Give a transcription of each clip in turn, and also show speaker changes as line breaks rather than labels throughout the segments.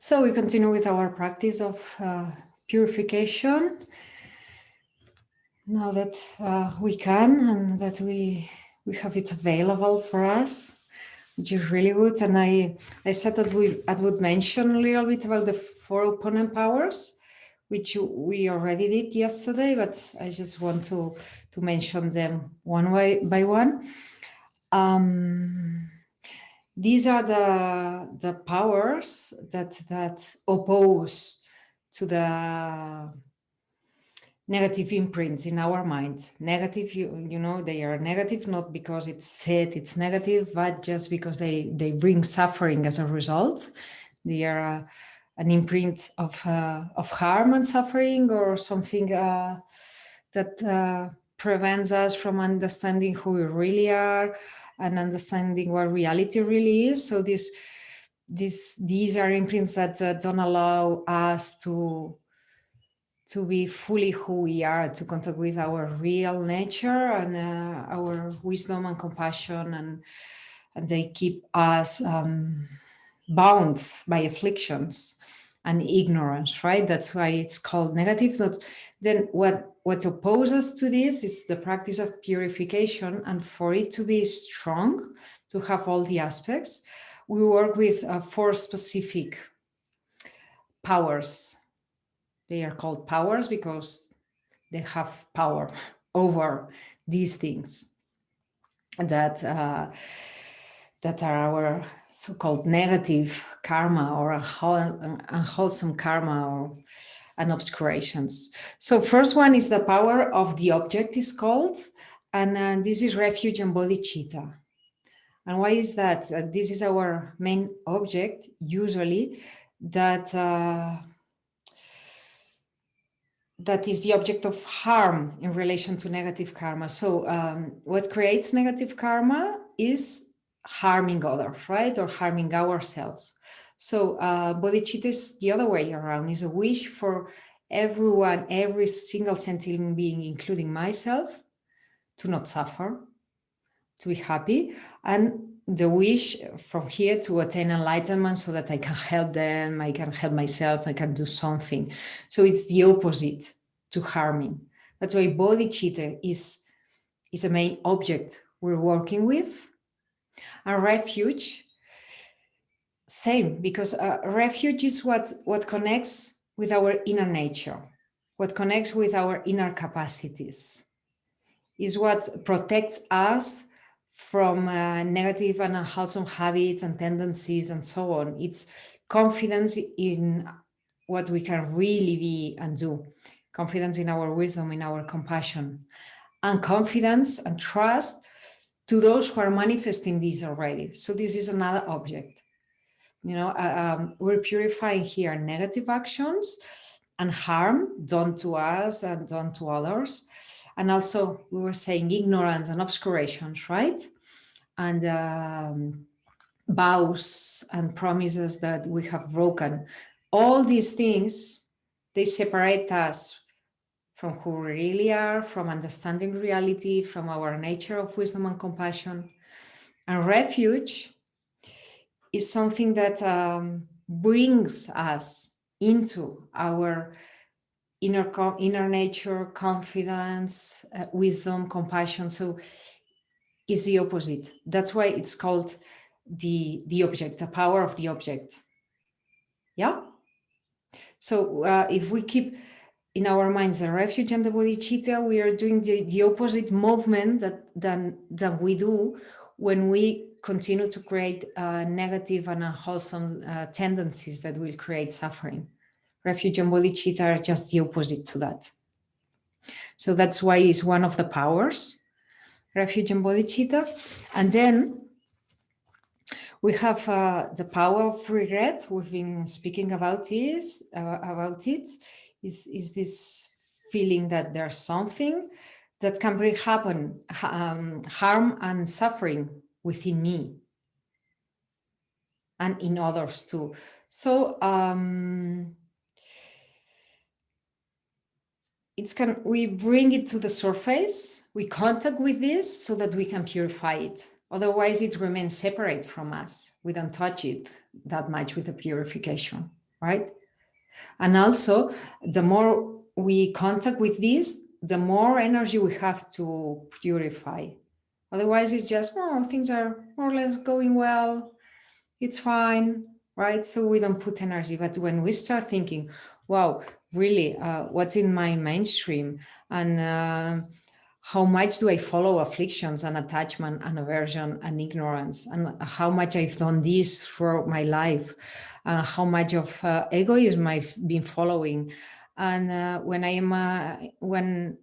So we continue with our practice of purification. Now that we can and that we have it available for us, which is really good. And I said that I would mention a little bit about the 4 opponent powers, which we already did yesterday, but I just want to mention them one by one. These are the powers that oppose to the negative imprints in our mind. Negative, you know, they are negative not because it's said it's negative, but just because they bring suffering as a result. They are an imprint of harm and suffering, or something that prevents us from understanding who we really are and understanding what reality really is. So these are imprints that don't allow us to be fully who we are, to contact with our real nature and our wisdom and compassion, and they keep us bound by afflictions and ignorance, right? That's why it's called negative. Then what opposes to this is the practice of purification, and for it to be strong, to have all the aspects, we work with 4 specific powers. They are called powers because they have power over these things that are our so-called negative karma, or unwholesome karma, and obscurations. So first one is the power of the object, is called, and this is refuge and bodhicitta. And why is that? This is our main object, usually, that is the object of harm in relation to negative karma. So what creates negative karma is harming others, right? Or harming ourselves. So bodhicitta is the other way around, is a wish for everyone, every single sentient being, including myself, to not suffer, to be happy, and the wish from here to attain enlightenment so that I can help them, I can help myself, I can do something. So it's the opposite to harming. That's why bodhicitta is the main object we're working with. And refuge, same, because refuge is what connects with our inner nature, what connects with our inner capacities, is what protects us from negative and unwholesome habits and tendencies and so on. It's confidence in what we can really be and do, confidence in our wisdom, in our compassion, and confidence and trust to those who are manifesting these already. So this is another object. You know, we're purifying here negative actions and harm done to us and done to others. And also, we were saying ignorance and obscurations, right? And vows and promises that we have broken. All these things, they separate us from who we really are, from understanding reality, from our nature of wisdom and compassion. And refuge is something that brings us into our inner nature, confidence, wisdom, compassion. So it's the opposite. That's why it's called the object, the power of the object. Yeah. So if we keep in our minds the refuge and the bodhicitta, we are doing the opposite movement than we do when we continue to create negative and unwholesome tendencies that will create suffering. Refuge and bodhicitta are just the opposite to that. So that's why it's one of the powers, refuge and bodhicitta. And then we have the power of regret. We've been speaking about it. Is this feeling that there's something that can bring harm and suffering within me and in others too. So we bring it to the surface, we contact with this so that we can purify it. Otherwise, it remains separate from us. We don't touch it that much with the purification, right? And also, the more we contact with this, the more energy we have to purify. Otherwise, it's just, oh, things are more or less going well, it's fine, right? So we don't put energy. But when we start thinking, wow, really, what's in my mainstream? And how much do I follow afflictions and attachment and aversion and ignorance? And how much I've done this throughout my life? How much of egoism I've been following? And when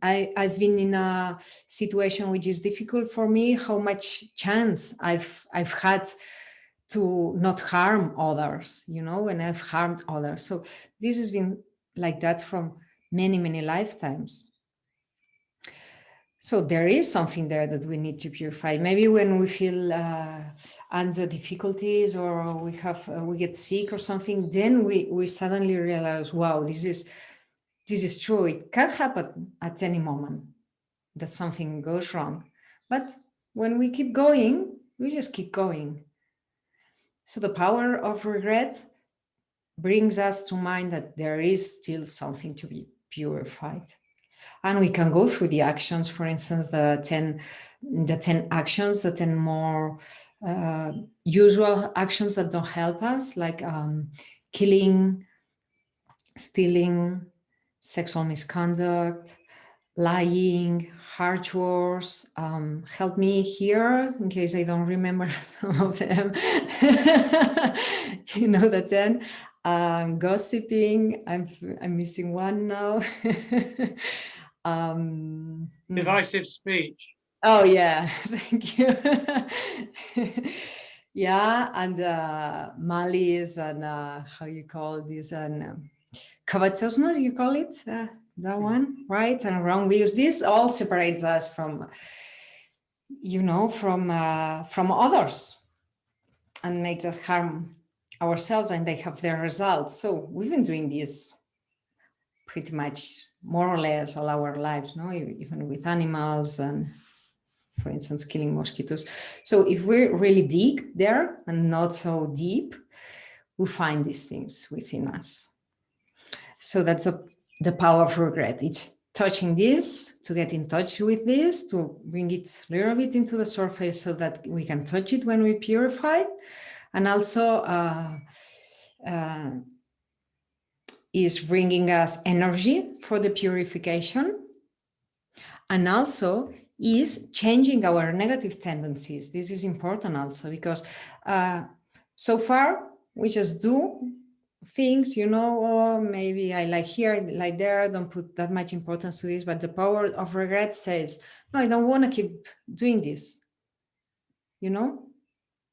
I've been in a situation which is difficult for me, how much chance I've had to not harm others, when I've harmed others. So this has been like that from many, many lifetimes. So there is something there that we need to purify. Maybe when we feel under difficulties, or we get sick or something, then we suddenly realize, wow, this is true. It can happen at any moment that something goes wrong. But when we keep going, we just keep going. So the power of regret brings us to mind that there is still something to be purified. And we can go through the actions, for instance, the 10 actions, the 10 more usual actions that don't help us, like killing, stealing, sexual misconduct, lying, hard chores. Help me here in case I don't remember some of them. The 10. Gossiping. I'm missing one now.
Divisive speech.
Oh yeah, thank you. Yeah, and malice, and how you call this, and covetousness, you call it, that one, right? And wrong views. This all separates us from others, and makes us harm ourselves, and they have their results. So we've been doing this pretty much more or less all our lives, even with animals, and for instance, killing mosquitoes. So if we really dig there and not so deep, we find these things within us. So that's the power of regret. It's touching this, to get in touch with this, to bring it a little bit into the surface so that we can touch it when we purify. And also is bringing us energy for the purification. And also is changing our negative tendencies. This is important also, because so far we just do things, or maybe I like here, I like there, don't put that much importance to this, but the power of regret says, no, I don't want to keep doing this.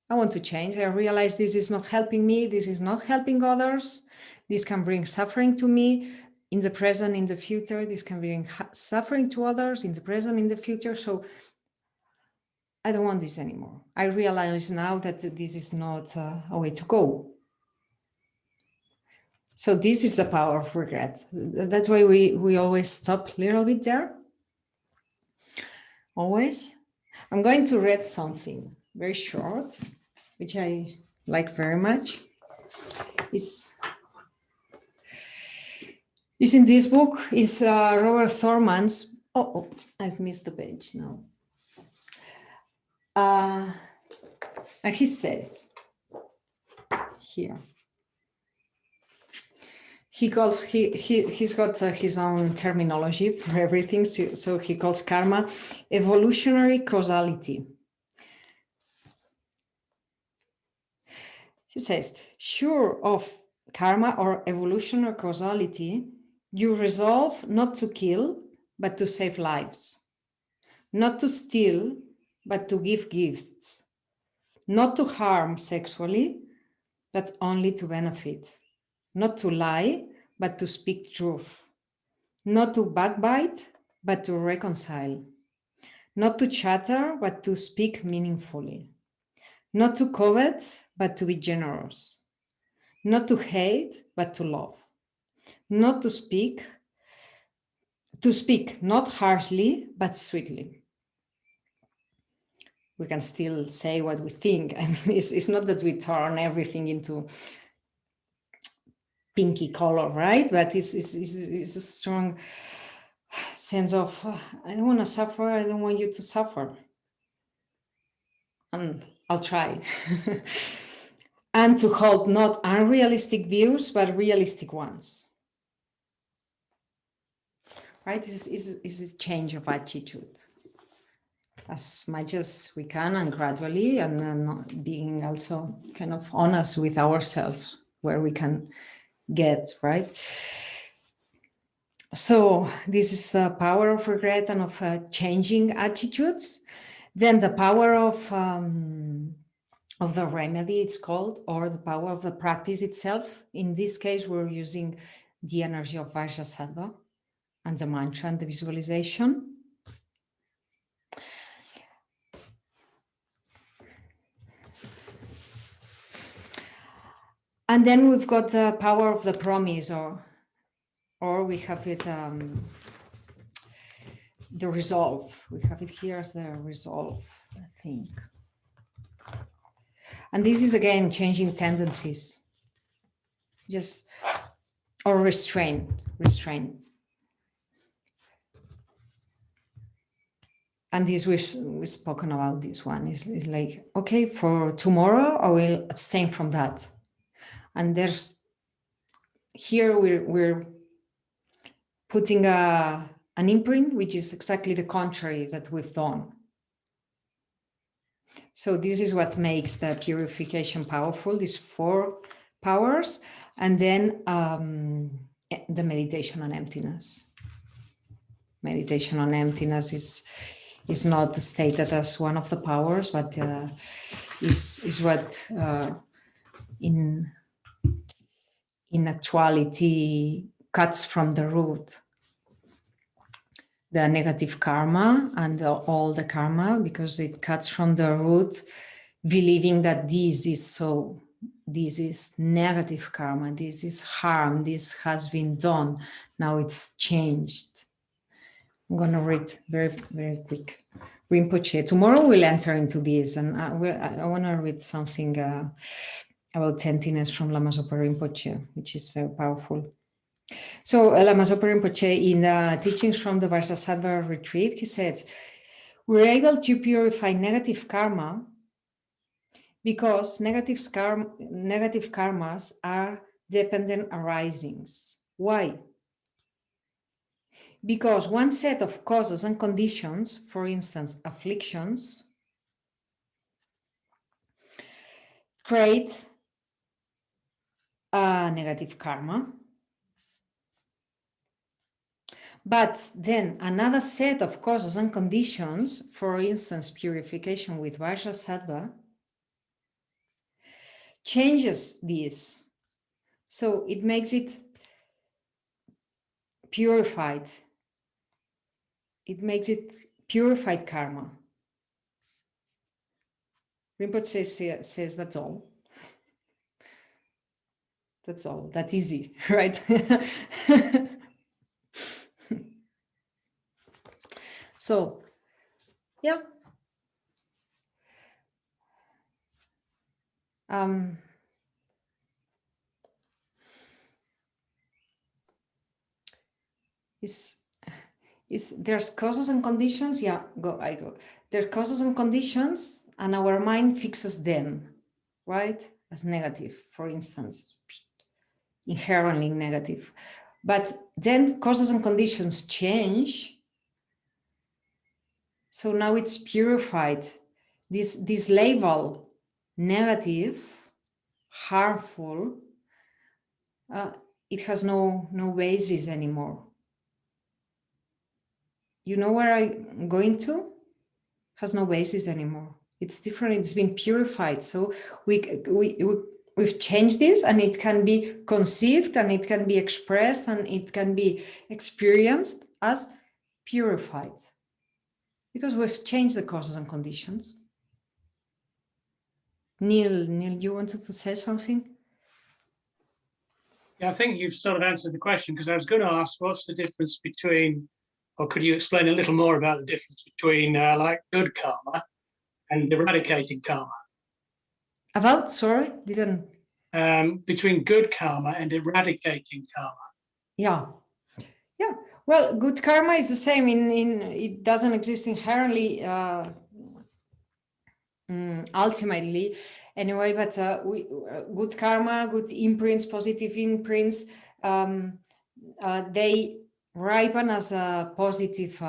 I want to change. I realize this is not helping me. This is not helping others. This can bring suffering to me in the present, in the future. This can bring suffering to others in the present, in the future. So I don't want this anymore. I realize now that this is not a way to go. So this is the power of regret. That's why we always stop a little bit there. Always. I'm going to read something very short, which I like very much. Is in this book. It's Robert Thorman's. Oh, I've missed the page now. And he says here. He's got his own terminology for everything. So he calls karma evolutionary causality. He says, sure of karma or evolutionary causality, you resolve not to kill, but to save lives, not to steal, but to give gifts, not to harm sexually, but only to benefit, not to lie, but to speak truth, not to backbite, but to reconcile, not to chatter, but to speak meaningfully, not to covet, but to be generous, not to hate, but to love, not to speak not harshly, but sweetly. We can still say what we think. I mean, it's not that we turn everything into pinky color, right? But it's a strong sense of, I don't want to suffer, I don't want you to suffer. And I'll try. And to hold not unrealistic views, but realistic ones. Right? This is a change of attitude. As much as we can and gradually, and then being also kind of honest with ourselves where we can get, right? So this is the power of regret and of changing attitudes. Then the power of the remedy, it's called, or the power of the practice itself. In this case, we're using the energy of Vajrasattva and the mantra and the visualization. And then we've got the power of the promise, or we have it, the resolve. We have it here as the resolve, I think. And this is again changing tendencies, just, or restrain. And this we've spoken about this one is like, okay, for tomorrow I will abstain from that. And there's here we're putting an imprint, which is exactly the contrary that we've done. So this is what makes the purification powerful, these 4 powers, and then the meditation on emptiness. Meditation on emptiness is not stated as one of the powers, but is what in actuality cuts from the root the negative karma and all the karma, because it cuts from the root, believing that this is so, this is negative karma, this is harm, this has been done, now it's changed. I'm going to read very, very quick. Rinpoche. Tomorrow we'll enter into this, and I want to read something about emptiness from Lama Zopa Rinpoche, which is very powerful. So Lama Zopa Rinpoche, in the teachings from the Vajrasattva retreat, he said, we're able to purify negative karma because negative karmas are dependent arisings. Why? Because one set of causes and conditions, for instance, afflictions, create a negative karma. But then another set of causes and conditions, for instance, purification with Vajrasattva, changes this. So it makes it purified. It makes it purified karma. Rinpoche says that's all. That's all. That's easy, right? So, yeah. There's causes and conditions. Yeah, I go. There's causes and conditions, and our mind fixes them, right? As negative, for instance, inherently negative. But then causes and conditions change. So now it's purified. This label, negative, harmful, it has no basis anymore. You know where I'm going to? Has no basis anymore. It's different. It's been purified. So we've changed this, and it can be conceived, and it can be expressed, and it can be experienced as purified, because we've changed the causes and conditions. Neil, you wanted to say something?
Yeah, I think you've sort of answered the question, because I was going to ask, what's the difference between, or could you explain a little more about the difference between like good karma and eradicating karma?
About, sorry, didn't.
between good karma and eradicating karma.
Yeah. Well, good karma is the same. It doesn't exist inherently, ultimately, anyway. But good karma, good imprints, positive imprints, they ripen as a positive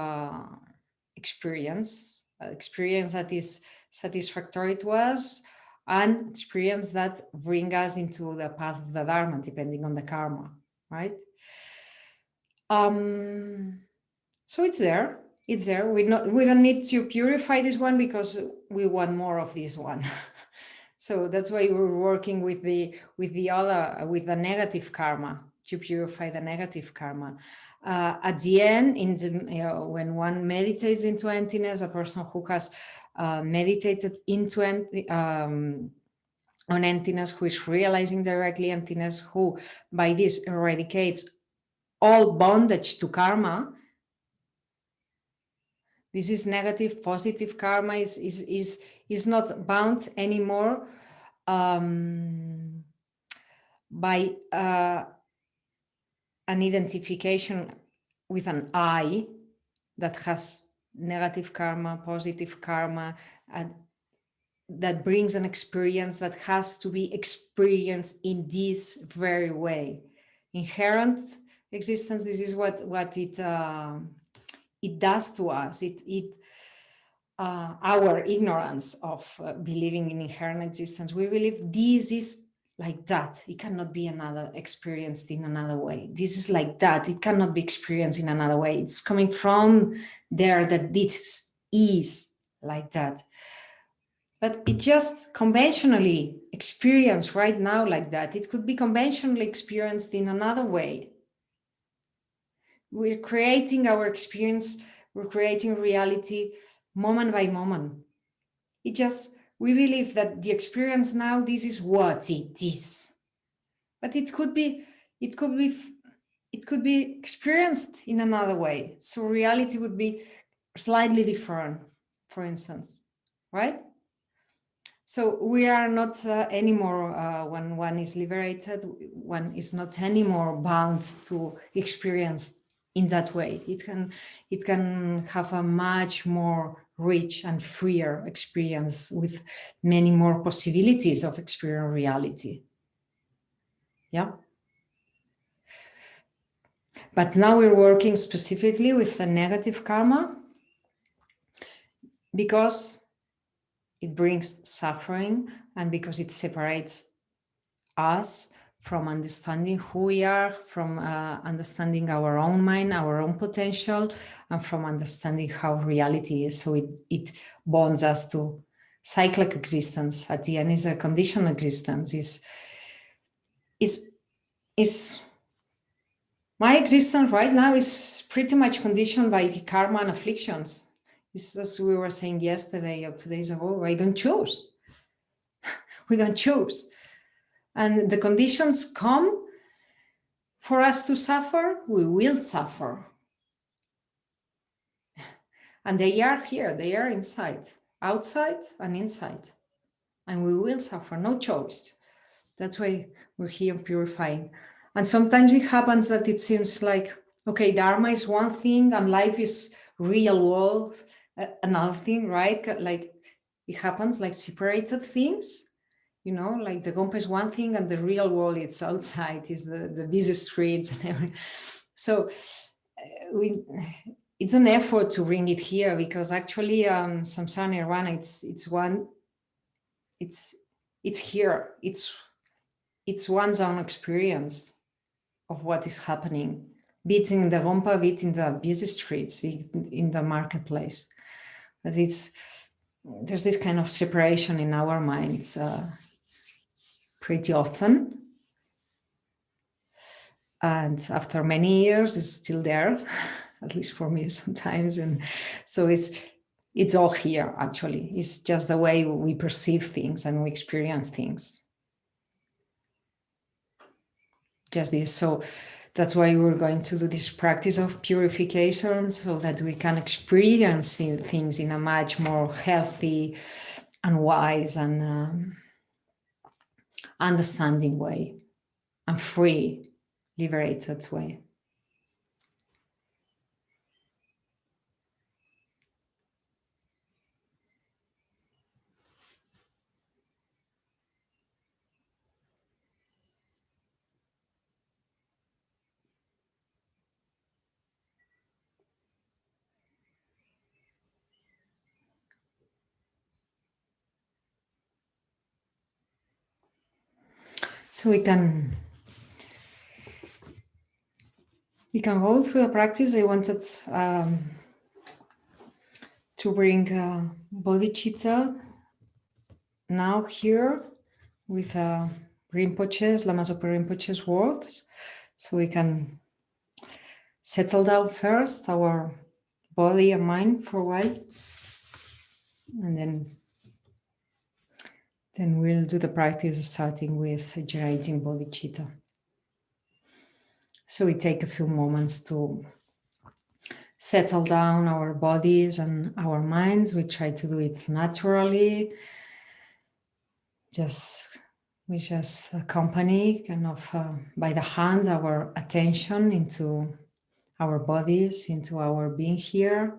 experience that is satisfactory to us, and experience that bring us into the path of the Dharma, depending on the karma, right? So it's there. We don't need to purify this one because we want more of this one. So that's why we're working with the negative karma, to purify the negative karma. At the end, when one meditates into emptiness, a person who has meditated into on emptiness, who is realizing directly emptiness, who by this eradicates all bondage to karma. This is negative. Positive karma is not bound anymore by an identification with an I that has negative karma, positive karma, and that brings an experience that has to be experienced in this very way. Inherent existence, this is what it does to us. Our ignorance of believing in inherent existence, we believe this is like that. It cannot be experienced in another way. This is like that. It cannot be experienced in another way. It's coming from there that this is like that. But it just conventionally experienced right now like that. It could be conventionally experienced in another way. We're creating our experience, we're creating reality moment by moment. We believe that the experience now, this is what it is. But it could be experienced in another way. So reality would be slightly different, for instance, right? So we are not anymore, when one is liberated, one is not anymore bound to experience in that way. It can have a much more rich and freer experience with many more possibilities of experiencing reality. Yeah. But now we're working specifically with the negative karma because it brings suffering and because it separates us from understanding who we are, from understanding our own mind, our own potential, and from understanding how reality is. So it bonds us to cyclic existence. At the end, is a conditioned existence. Is my existence right now is pretty much conditioned by the karma and afflictions. It's as we were saying yesterday or 2 days ago. I don't choose. We don't choose. And the conditions come for us to suffer, we will suffer. And they are here, they are inside, outside and inside. And we will suffer, no choice. That's why we're here purifying. And sometimes it happens that it seems like, okay, Dharma is one thing and life is real world, another thing, right? Like it happens like separated things. You know, like the Gompa is one thing and the real world it's outside, is the busy streets and everything. So it's an effort to bring it here because actually samsara nirvana, it's here. It's one's own experience of what is happening, be it in the Gompa, be it in the busy streets, be it in the marketplace. But there's this kind of separation in our minds. Pretty often, and after many years it's still there, at least for me sometimes. And so it's all here. Actually, it's just the way we perceive things and we experience things. Just this. So that's why we're going to do this practice of purification, so that we can experience things in a much more healthy and wise and understanding way, and free, liberated way. So we can go through the practice. I wanted to bring bodhicitta now here with Rinpoche's, Lama Zopa Rinpoche's words, so we can settle down first our body and mind for a while, and then we'll do the practice starting with generating bodhicitta. So we take a few moments to settle down our bodies and our minds. We try to do it naturally. We just accompany kind of by the hand our attention into our bodies, into our being here.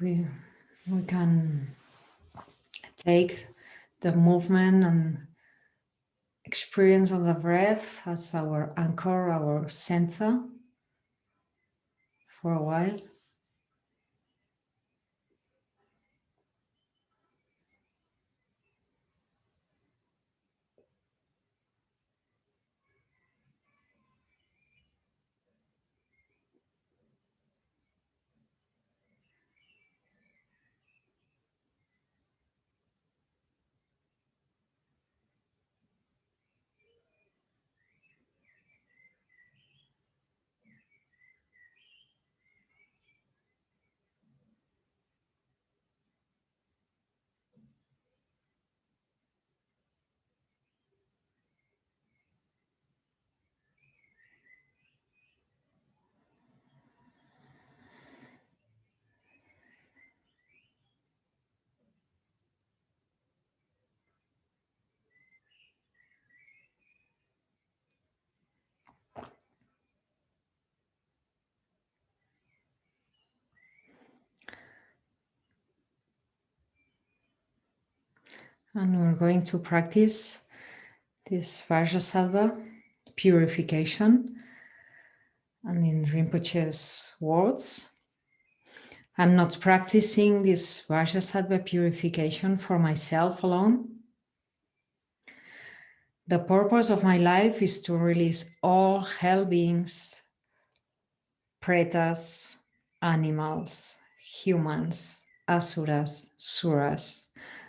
We can take the movement and experience of the breath as our anchor, our center for a while. And we're going to practice this Vajrasattva purification. And in Rinpoche's words, I'm not practicing this Vajrasattva purification for myself alone. The purpose of my life is to release all hell beings, pretas, animals, humans, asuras, suras,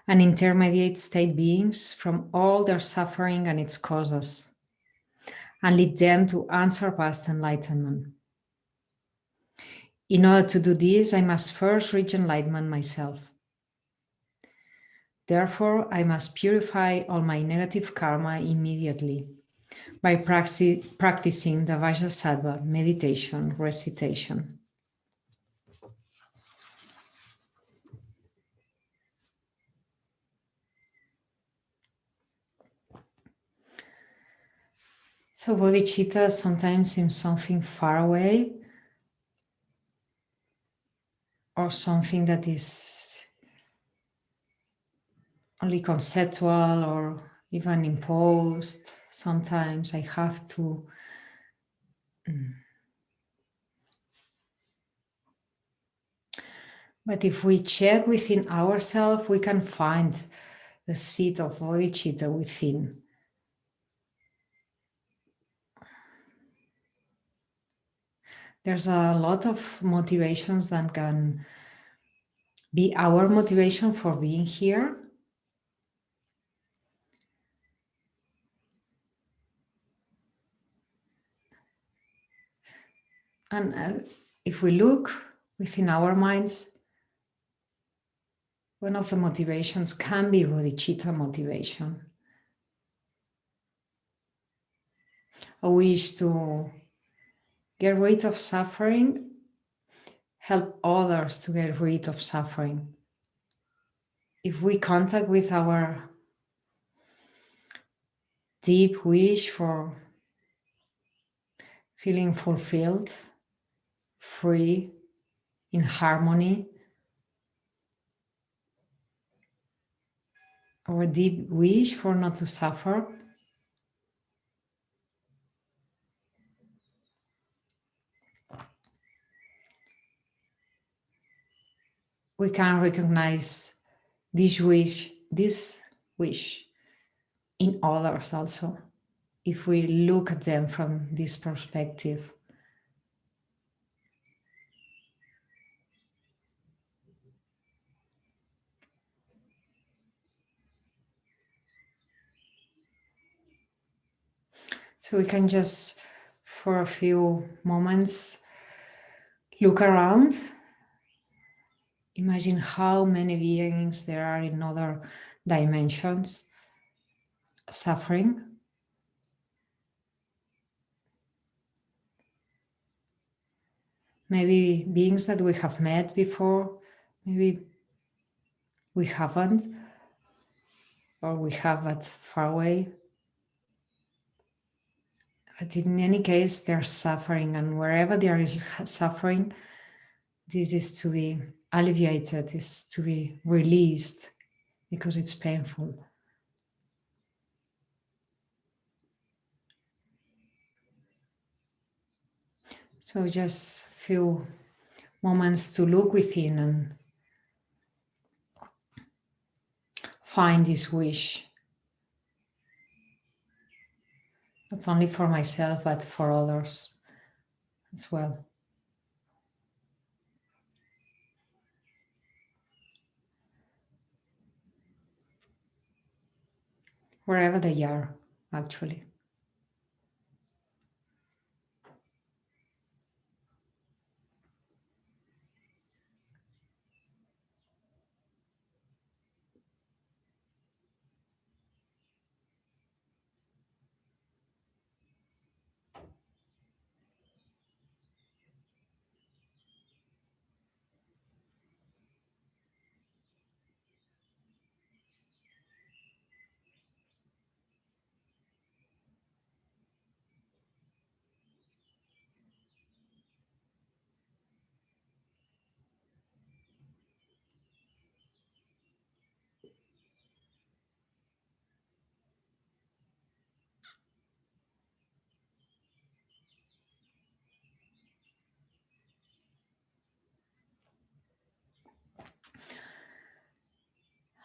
and intermediate state beings from all their suffering and its causes, and lead them to unsurpassed enlightenment. In order to do this, I must first reach enlightenment myself. Therefore, I must purify all my negative karma immediately by practicing the Vajrasattva meditation recitation. So bodhicitta sometimes seems something far away, or something that is only conceptual or even imposed. Sometimes I have to But if we check within ourselves, we can find the seed of bodhicitta within. There's a lot of motivations that can be our motivation for being here. And if we look within our minds, one of the motivations can be bodhicitta motivation. A wish to get rid of suffering, help others to get rid of suffering. If we contact with our deep wish for feeling fulfilled, free, in harmony, our deep wish for not to suffer, we can recognize this wish in others also, if we look at them from this perspective. So we can just, for a few moments, look around. Imagine how many beings there are in other dimensions suffering. Maybe beings that we have met before, maybe we haven't, or we have but far away. But in any case, they're suffering, and wherever there is suffering, this is to be alleviated, is to be released, because it's painful. So just a few moments to look within and find this wish. Not only for myself, but for others as well. Wherever they are, actually.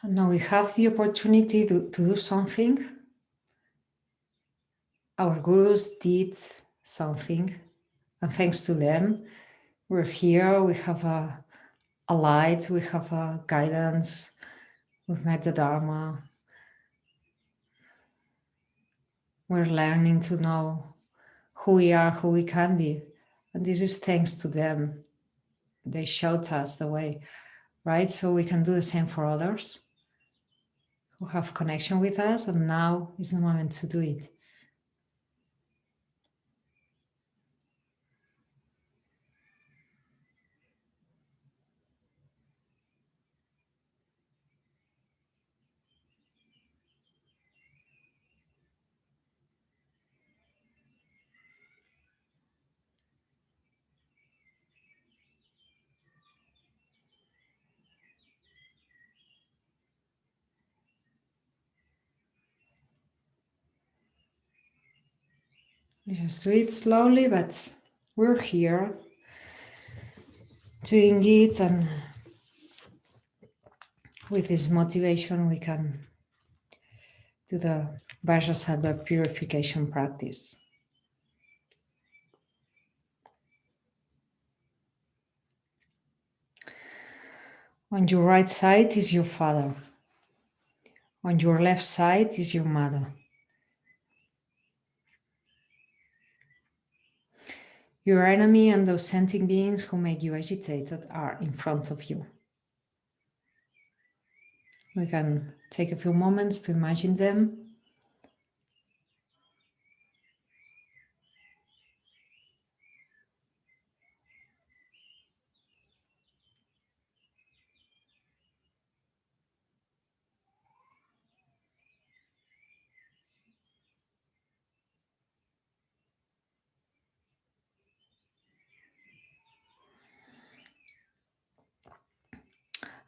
And now we have the opportunity to do something. Our gurus did something, and thanks to them, we're here. We have a light, we have a guidance, we've met the Dharma. We're learning to know who we are, who we can be. And this is thanks to them. They showed us the way, right? So we can do the same for others who have connection with us, and now is the moment to do it. We just do it slowly, but we're here doing it, and with this motivation we can do the Vajrasattva purification practice. On your right side is your father. On your left side is your mother. Your enemy and those sentient beings who make you agitated are in front of you. We can take a few moments to imagine them.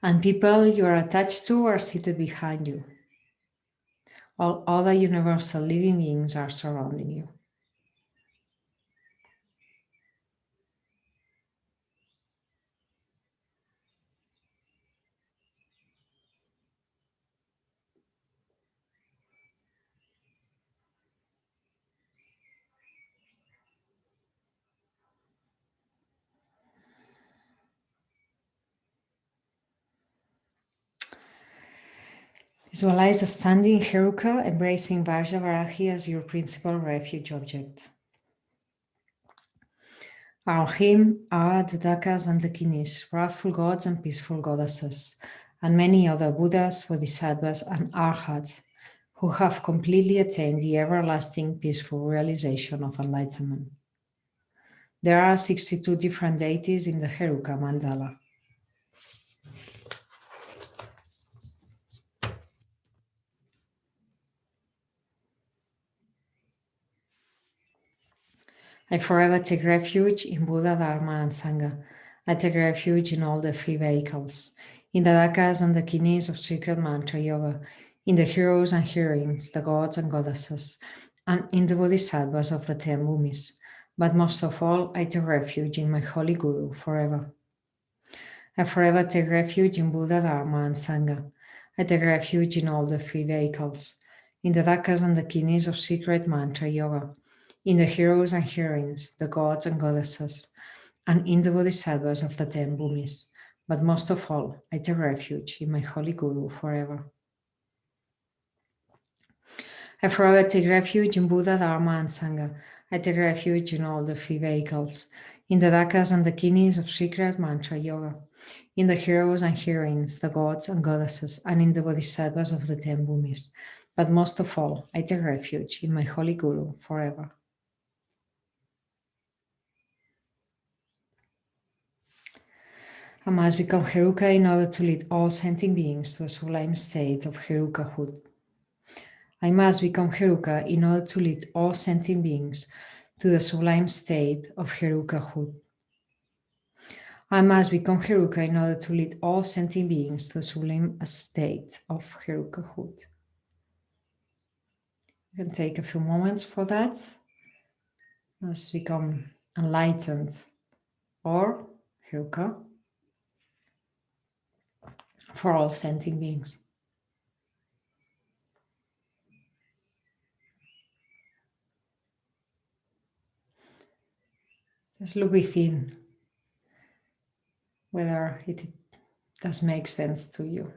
And people you are attached to are seated behind you. All other universal living beings are surrounding you. Visualize a standing Heruka embracing Vajravarahi as your principal refuge object. Around him are the Dakas and the Kinis, wrathful gods and peaceful goddesses, and many other Buddhas, Bodhisattvas, and Arhats who have completely attained the everlasting peaceful realization of enlightenment. There are 62 different deities in the Heruka mandala. I forever take refuge in Buddha, Dharma, and Sangha. I take refuge in all the three vehicles, in the Dakas and the Kinis of Secret Mantra Yoga, in the heroes and heroines, the gods and goddesses, and in the Bodhisattvas of the 10 Bhumis. But most of all, I take refuge in my Holy Guru forever. I forever take refuge in Buddha, Dharma, and Sangha. I take refuge in all the three vehicles, in the Dakas and the Kinis of Secret Mantra Yoga, in the heroes and heroines, the gods and goddesses, and in the Bodhisattvas of the 10 Bhumis. But most of all, I take refuge in my Holy Guru forever. I forever take refuge in Buddha, Dharma, and Sangha. I take refuge in all the three vehicles, in the Dakas and the Kinis of Secret Mantra Yoga, in the heroes and heroines, the gods and goddesses, and in the Bodhisattvas of the 10 Bhumis. But most of all, I take refuge in my Holy Guru forever. I must become Heruka in order to lead all sentient beings to a sublime state of Herukahood. I must become Heruka in order to lead all sentient beings to the sublime state of Herukahood. I must become Heruka in order to lead all sentient beings to the sublime state of Herukahood. You can take a few moments for that. Must become enlightened or Heruka for all sentient beings. Just look within whether it does make sense to you.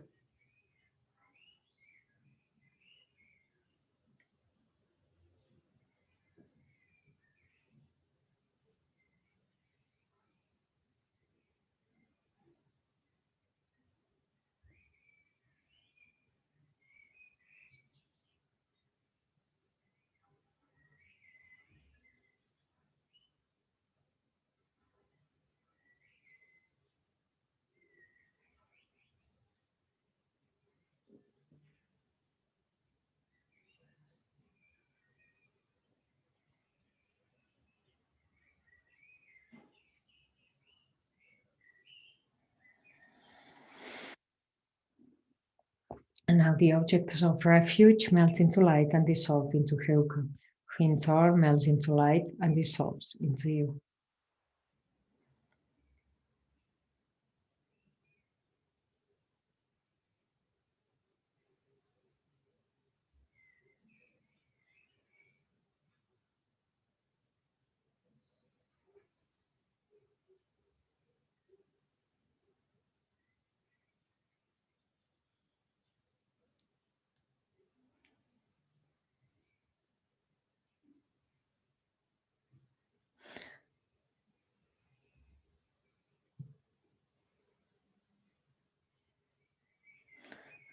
And now the objects of refuge melt into light and dissolve into Heruka. Hintor melts into light and dissolves into you.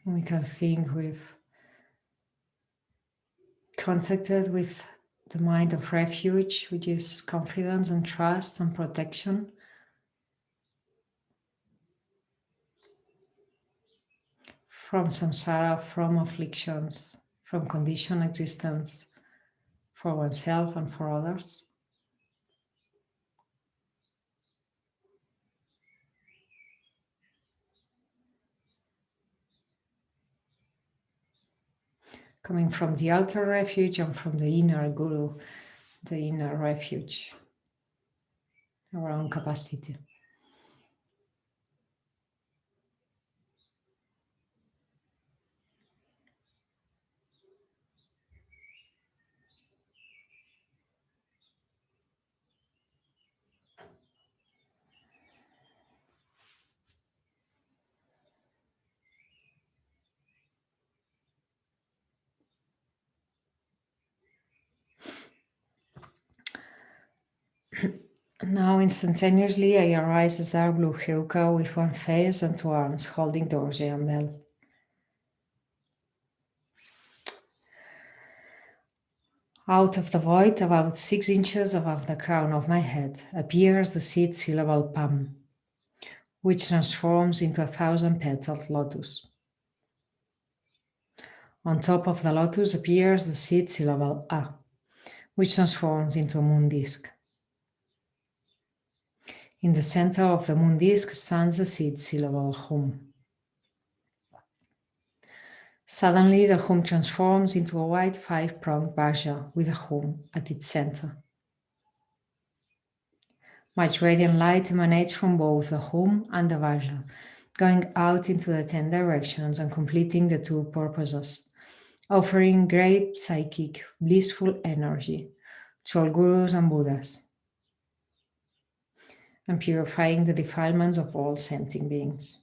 We can think we've contacted with the mind of refuge, which is confidence and trust and protection. From samsara, from afflictions, from conditioned existence for oneself and for others. Coming from the outer refuge and from the inner guru, the inner refuge, our own capacity. Now instantaneously I arise as dark blue Heruka with one face and two arms holding dorje and bell. Out of the void, about 6 inches above the crown of my head, appears the seed syllable PAM, which transforms into 1,000-petaled lotus. On top of the lotus appears the seed syllable A, which transforms into a moon disk. In the center of the moon disk stands the seed syllable Hum. Suddenly, the Hum transforms into a white 5-pronged Vajra with a Hum at its center. Much radiant light emanates from both the Hum and the Vajra, going out into the 10 directions and completing the 2 purposes, offering great psychic, blissful energy to all gurus and Buddhas, and purifying the defilements of all sentient beings.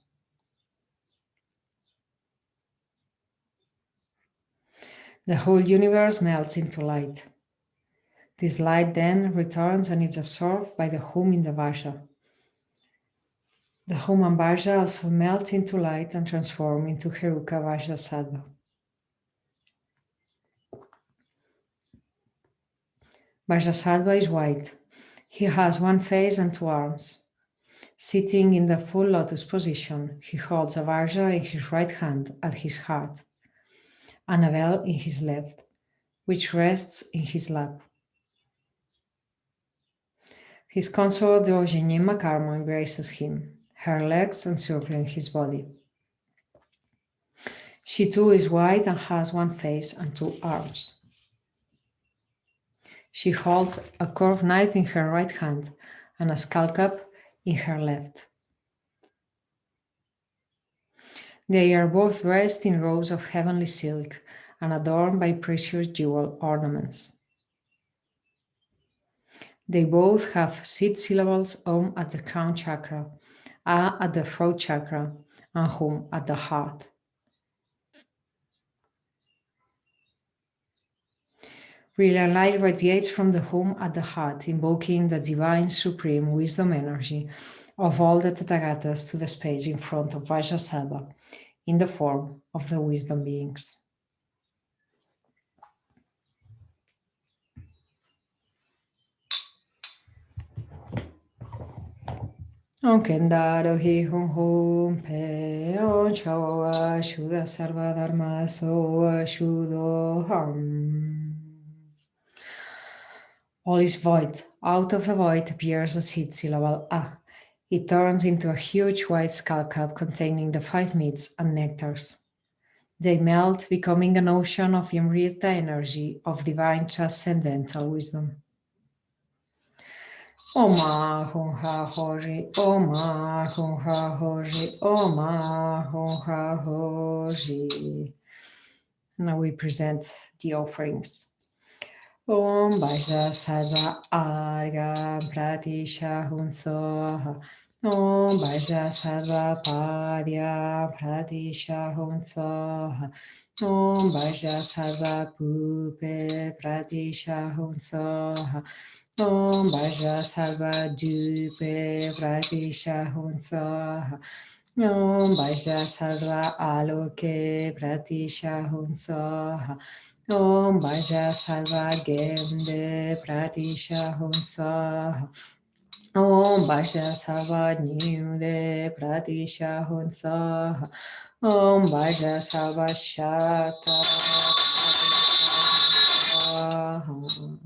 The whole universe melts into light. This light then returns and is absorbed by the Hum in the Vajra. The Hum and Vajra also melt into light and transform into Heruka Vajrasattva. Vajrasattva is white. He has one face and 2 arms. Sitting in the full lotus position, he holds a Vajra in his right hand at his heart, and a bell in his left, which rests in his lap. His consort Nyima Karma embraces him, her legs encircling his body. She too is white and has one face and 2 arms. She holds a curved knife in her right hand and a skull cap in her left. They are both dressed in robes of heavenly silk and adorned by precious jewel ornaments. They both have seed syllables Om at the crown chakra, A at the throat chakra, and Hum at the heart. Brilliant light radiates from the Hum at the heart, invoking the divine supreme wisdom energy of all the Tathagatas to the space in front of Vajrasattva, in the form of the wisdom beings. Onkendaro hi hum hum pe on chawa shuddha sarva dharma so shuddho ham. All is void. Out of the void appears a seed syllable A. It turns into a huge white skull cap containing the 5 meats and nectars. They melt, becoming an ocean of the Amrita energy of divine transcendental wisdom. Oma hum ha hori, Oma hum ha hori, Oma hum ha hori. Now we present the offerings. Om Vajrasattva Arga Pratisha Hunsoha. Om Vajrasattva Padya Pratisha Hunsoha. Om Vajrasattva Pupe Pratisha Hunsoha. Om Vajrasattva Dupe Pratisha Hunsoha. Om Vajrasattva aloke pratishahun swaha. Om Vajrasattva gende pratishahun swaha. Om Vajrasattva nyude pratishahun swaha. Om Vajrasattva shata pratishahun swaha.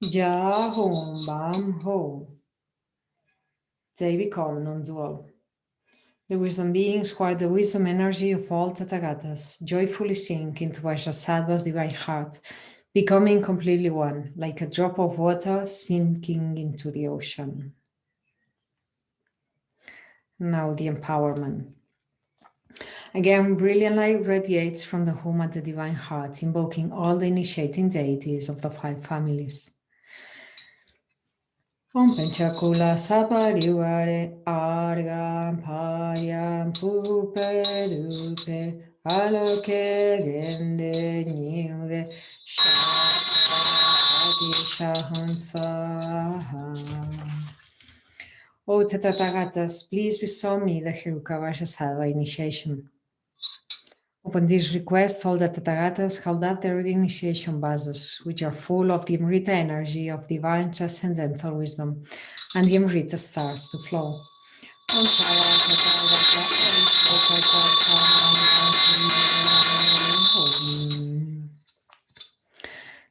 Jahom Bam Ho. They become non-dual. The wisdom beings who are the wisdom energy of all Tathagatas joyfully sink into Vajrasattva's divine heart, becoming completely one, like a drop of water sinking into the ocean. Now the empowerment. Again, brilliant light radiates from the home at the divine heart, invoking all the initiating deities of the 5 families. Om Panchakula Saparivare Argam Paryam Pupe Dupe Aloke Gende Nyude Shakti Shahan Swaha. O Tathagatas, please bestow me the Heruka Vajrasattva initiation. Upon this request, all the Tathagatas held up their initiation vases, which are full of the Amrita energy of divine transcendental wisdom, and the Amrita starts to flow.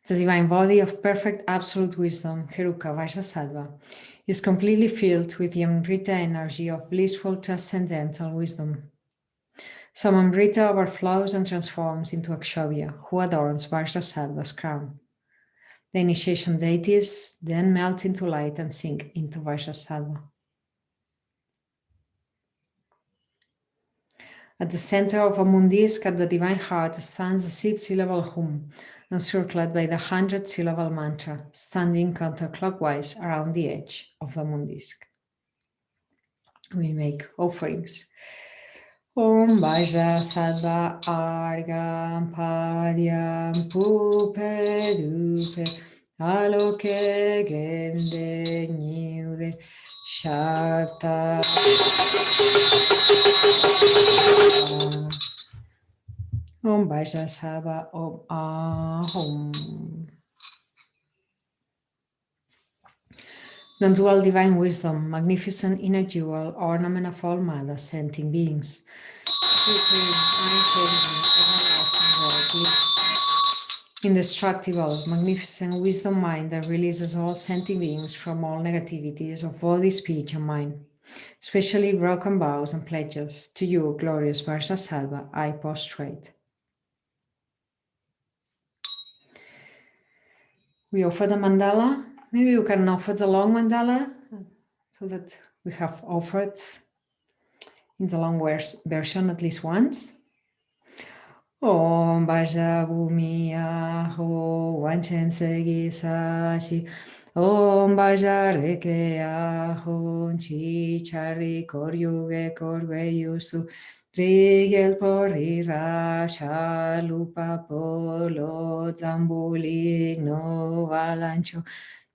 The divine body of perfect absolute wisdom, Heruka Vajrasattva, is completely filled with the Amrita energy of blissful transcendental wisdom. Some Amrita overflows and transforms into Akshobhya, who adorns Vajrasattva's crown. The initiation deities then melt into light and sink into Vajrasattva. At the center of a moon disk at the divine heart stands a 6-syllable hum, encircled by the 100-syllable mantra, standing counterclockwise around the edge of the moon disk. We make offerings. Om Vajrasattva Argam Padyam Pupe Dupe Aloke Gende Nyude Shakta Om Vajrasattva Om Ahom. Non-dual divine wisdom, magnificent inner jewel, ornament of all mother sentient beings. Indestructible, magnificent wisdom mind that releases all sentient beings from all negativities of body, speech, and mind, especially broken vows and pledges. To you, glorious Vajrasattva, I prostrate. We offer the mandala. Maybe you can offer the long mandala so that we have offered in the long version at least once. Om Vajra Bhumiya Wanchen Segi Sashi Om Vajra Rekeya Chi Chari Koryuge Korwe Yusu Trigel Porira Shalupa Polo Zambuli No Valancho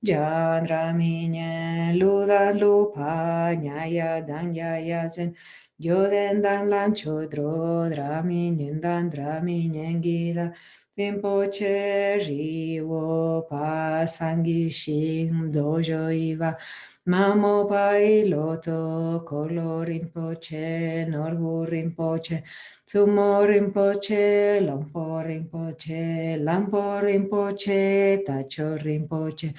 Jandraminye Ludan Lupa Nyaya Danyaya Zen Yoden dan lam chodro drami nyendan drami nyengila rimpoche riwo pasangi shim dojo iva mamo pai loto kolo rimpoche norgu rimpoche tsumo rimpoche lampo rimpoche tacho rimpoche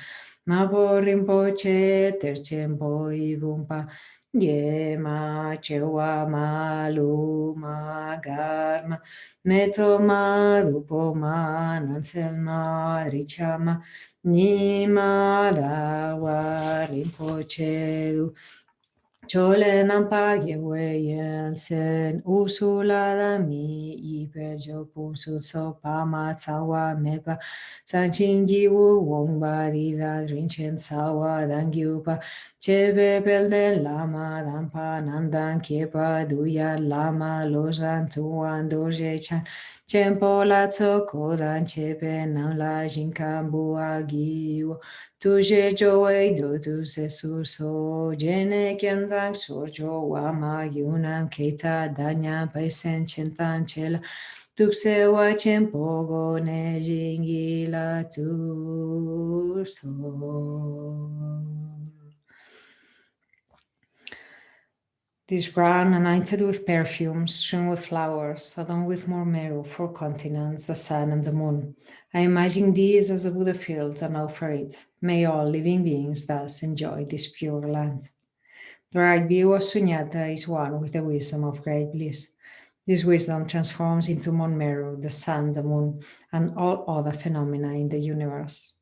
mapo rimpoche terchempo ibumpa Yema chewa malu magarma metoma dupoma nanselma richama nima dawa rinpochedu chole nampa yewe sen usula da mi ipe jo punsu so pama tsawa mepa sanchin jiwu wongba di da rinchen tsawa dangyupa chebe pelden lama dampa nandan kiepa duya lama lozan tuan dorje chan Chempo la kodan chepe nam la jinkan bua giwo Tuje joe do tu se surso jene kenda Chang, Surjo, Wama, Yunam, Keita, Danya, Paisen, Chentan, Chela, Tukse, Wachen, Pogo, Nejingila, Turso. This ground anointed with perfumes, strewn with flowers, adorned with more meru, 4 continents, the sun and the moon. I imagine these as a Buddha field and offer it. May all living beings thus enjoy this pure land. The right view of Sunyata is one with the wisdom of great bliss. This wisdom transforms into Monmeru, the sun, the moon, and all other phenomena in the universe.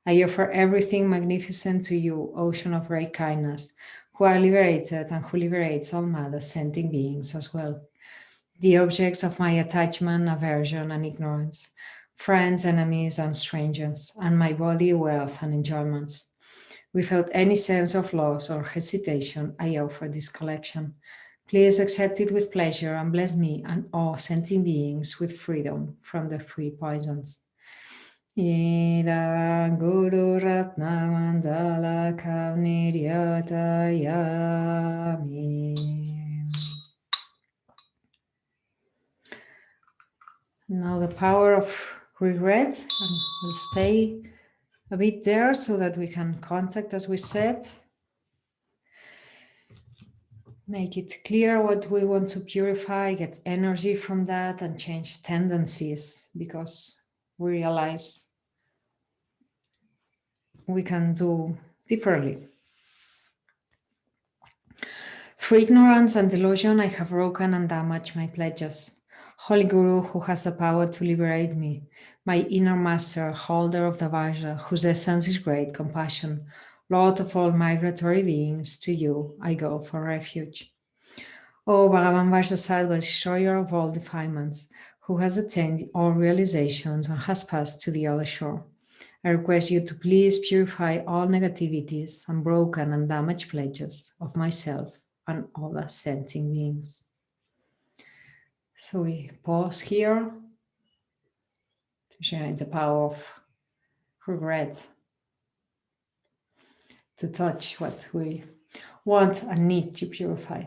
I offer everything magnificent to you, ocean of great kindness, who are liberated and who liberates all mother sentient beings as well. The objects of my attachment, aversion, and ignorance, friends, enemies, and strangers, and my body, wealth, and enjoyments. Without any sense of loss or hesitation, I offer this collection. Please accept it with pleasure and bless me and all sentient beings with freedom from the 3 poisons. Ida Guru Ratna Mandala Kavniryata Yami. Now the power of regret, and we'll stay a bit there so that we can contact, as we said. Make it clear what we want to purify, get energy from that, and change tendencies, because we realize we can do differently. Through ignorance and delusion, I have broken and damaged my pledges. Holy Guru, who has the power to liberate me, my inner master, holder of the Vajra, whose essence is great compassion, Lord of all migratory beings, to you I go for refuge. O Bhagavan Vajrasattva, destroyer of all defilements, who has attained all realizations and has passed to the other shore, I request you to please purify all negativities and broken and damaged pledges of myself and other sentient beings. So we pause here to share the power of regret, to touch what we want and need to purify.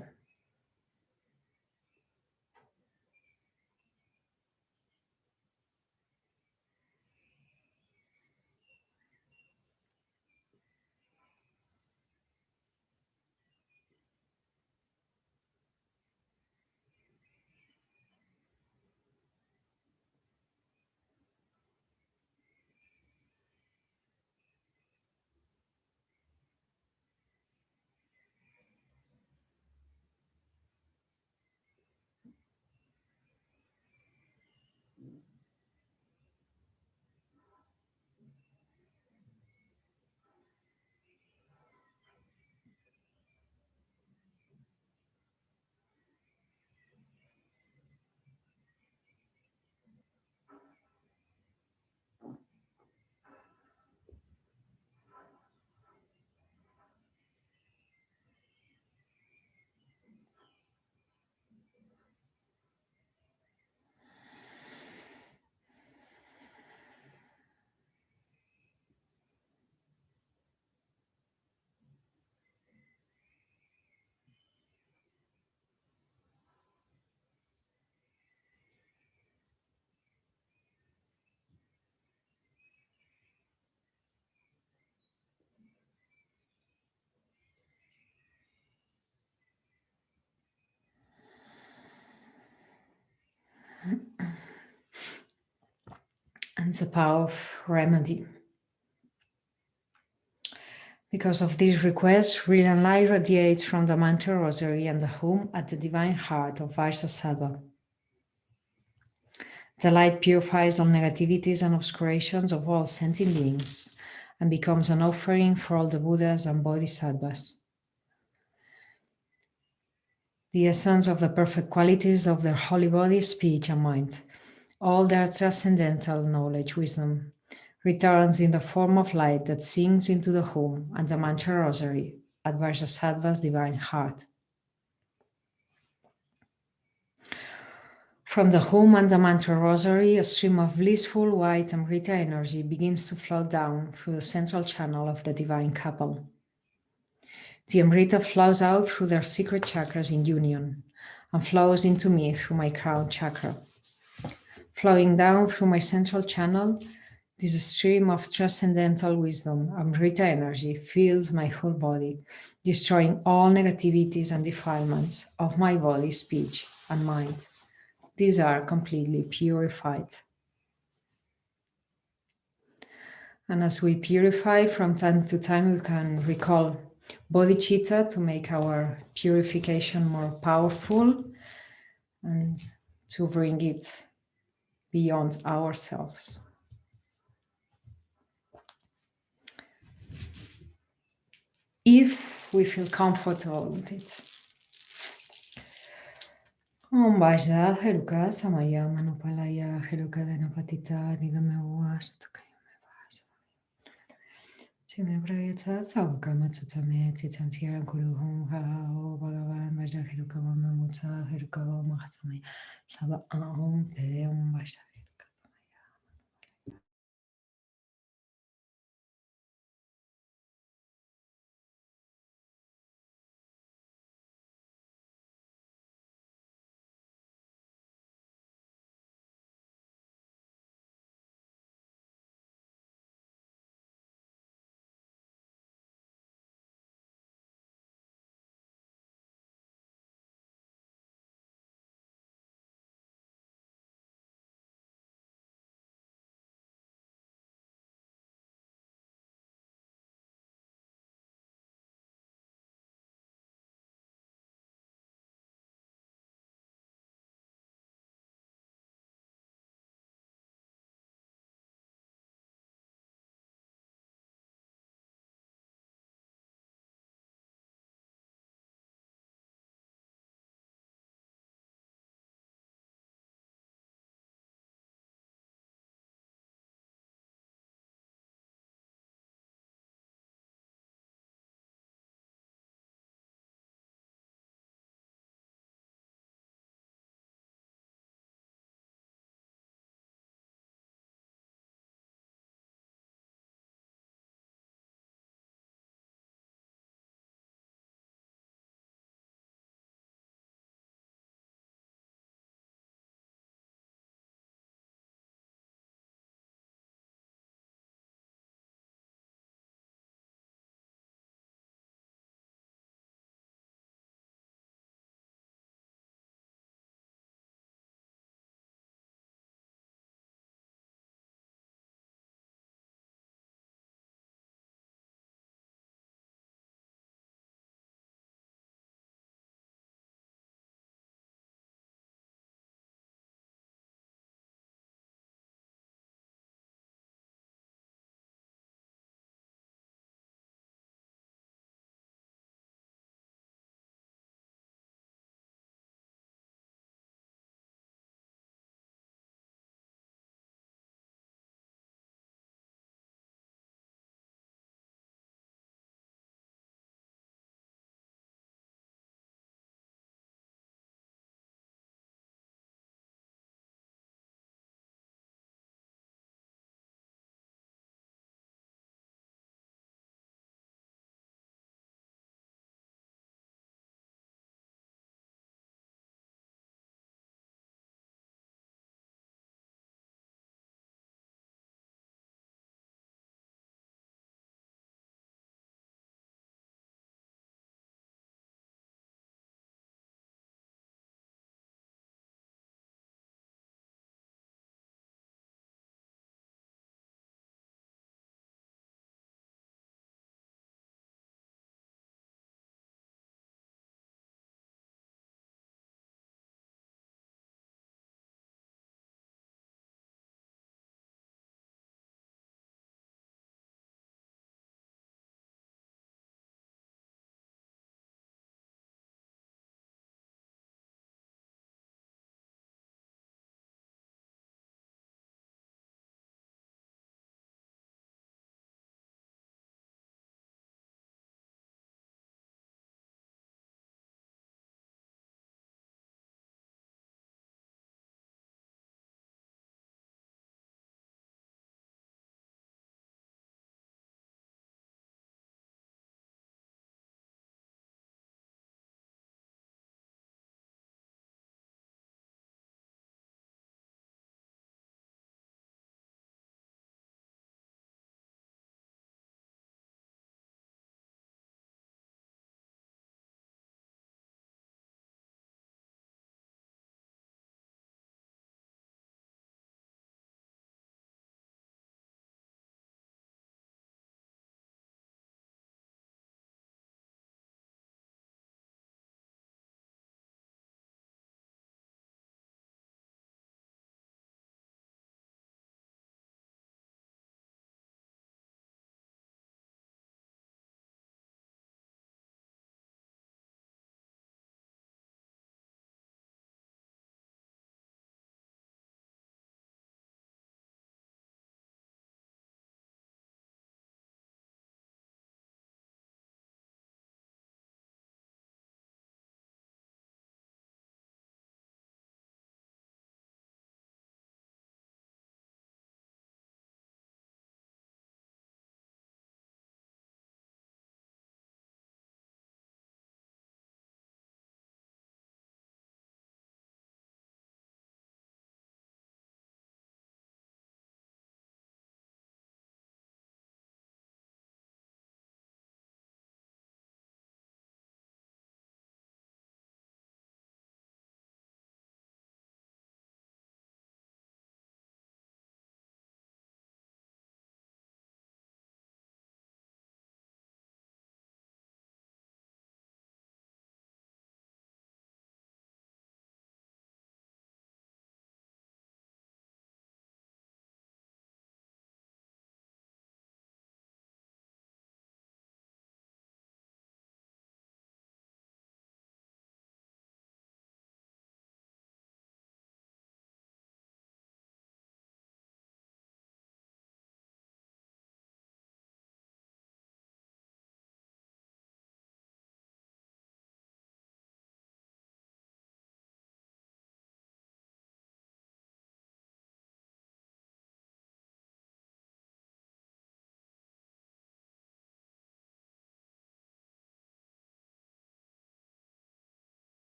And the power of remedy. Because of this request, brilliant light radiates from the mantra rosary and the home at the divine heart of Vajrasattva. The light purifies all negativities and obscurations of all sentient beings and becomes an offering for all the Buddhas and Bodhisattvas. The essence of the perfect qualities of their holy body, speech, and mind, all their transcendental knowledge, wisdom, returns in the form of light that sinks into the home and the mantra rosary at Vajrasattva's divine heart. From the home and the mantra rosary, a stream of blissful white Amrita energy begins to flow down through the central channel of the divine couple. The Amrita flows out through their secret chakras in union and flows into me through my crown chakra. Flowing down through my central channel, this stream of transcendental wisdom, Amrita energy, fills my whole body, destroying all negativities and defilements of my body, speech, and mind. These are completely purified. And as we purify from time to time, we can recall bodhicitta to make our purification more powerful and to bring it beyond ourselves. If we feel comfortable with it. Om Vajra, Heruka, Samaya, Manupalaya, Heruka, Denapatita, Nigamewas, Timebrayata, Savakama, Tutame, Titan Tiran Kuruhum, Hao, Bhagavan, Vajra, Heruka, Mamuta, Heruka, Mahasamaya, Sava, Om, Peum, Vajra.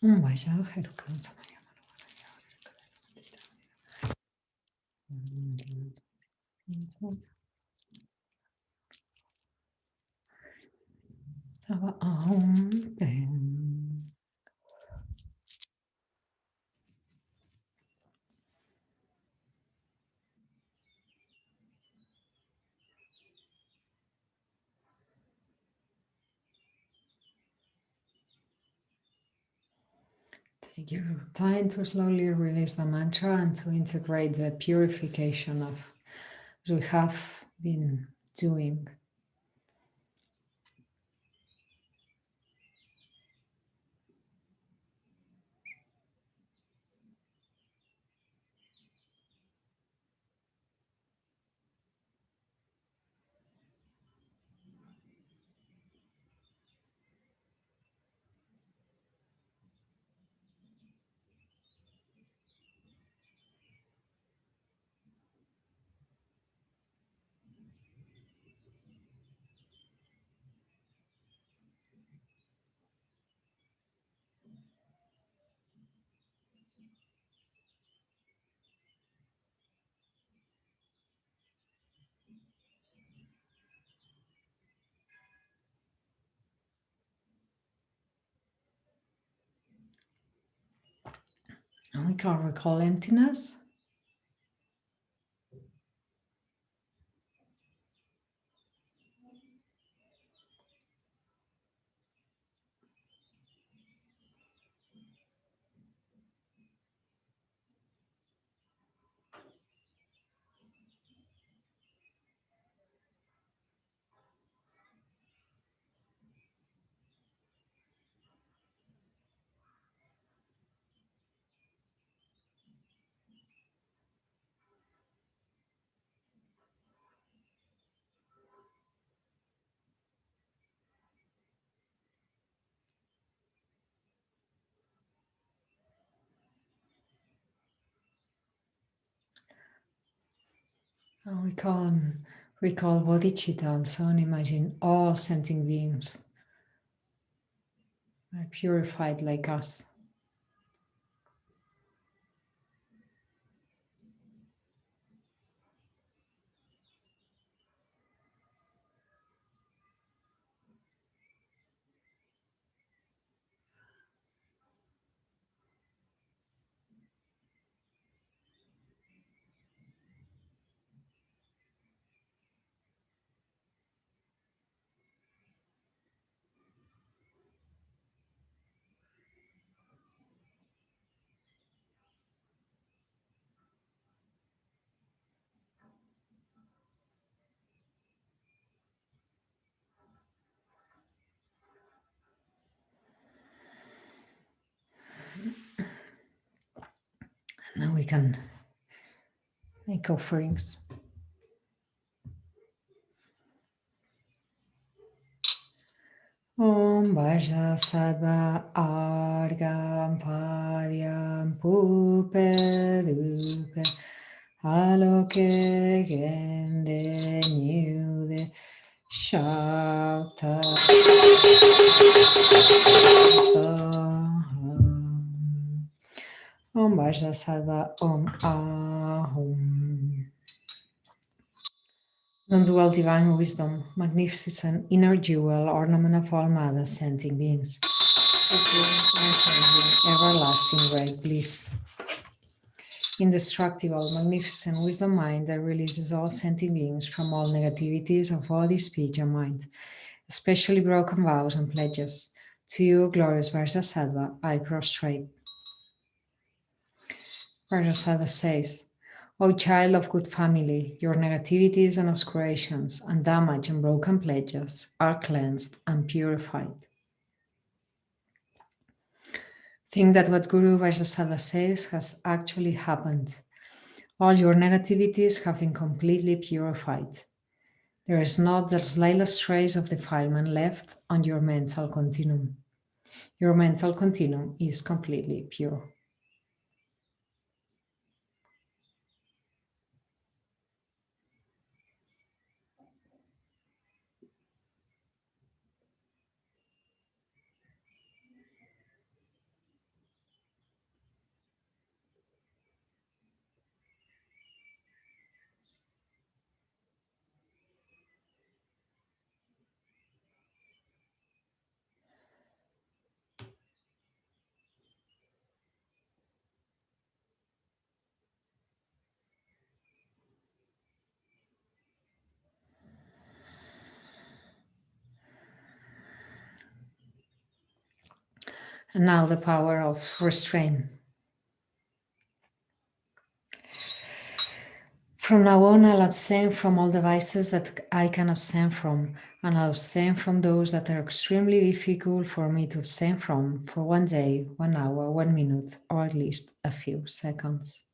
Vajra Heruka Take your time to slowly release the mantra and to integrate the purification of, as we have been doing. And we can recall emptiness. And we can recall bodhicitta also and imagine all sentient beings are purified like us. Now we can make offerings. Om Vajrasattva Argam Padyam Pupe Aloke Gende Nude Shakta Soham Om Vajrasattva Om Ahum. Non-dual divine wisdom, magnificent inner jewel, ornament of all mother sentient beings. Everlasting great bliss. Indestructible, magnificent wisdom mind that releases all sentient beings from all negativities of body, speech, and mind, especially broken vows and pledges. To you, glorious Vajrasattva, I prostrate. Vajrasattva says, O child of good family, your negativities and obscurations and damage and broken pledges are cleansed and purified. Think that what Guru Vajrasattva says has actually happened. All your negativities have been completely purified. There is not the slightest trace of defilement left on your mental continuum. Your mental continuum is completely pure. And now the power of restraint. From now on, I'll abstain from all the vices that I can abstain from, and I'll abstain from those that are extremely difficult for me to abstain from for 1 day, 1 hour, 1 minute, or at least a few seconds.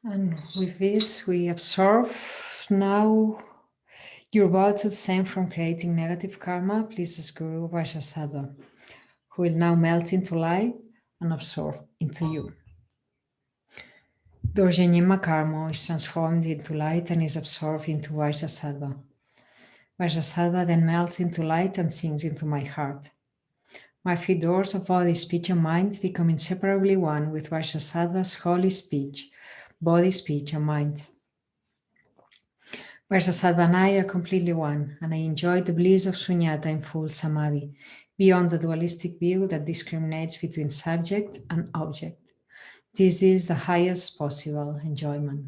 And with this, we observe now you're about to abstain from creating negative karma. Please ask Guru Vajrasattva, who will now melt into light and absorb into you. Dorjenyema karma is transformed into light and is absorbed into Vajrasattva. Vajrasattva then melts into light and sinks into my heart. My 3 doors of body, speech, and mind become inseparably one with Vajrasattva's holy speech, body, speech, and mind. Vajrasattva and I are completely one, and I enjoy the bliss of Sunyata in full samadhi, beyond the dualistic view that discriminates between subject and object. This is the highest possible enjoyment.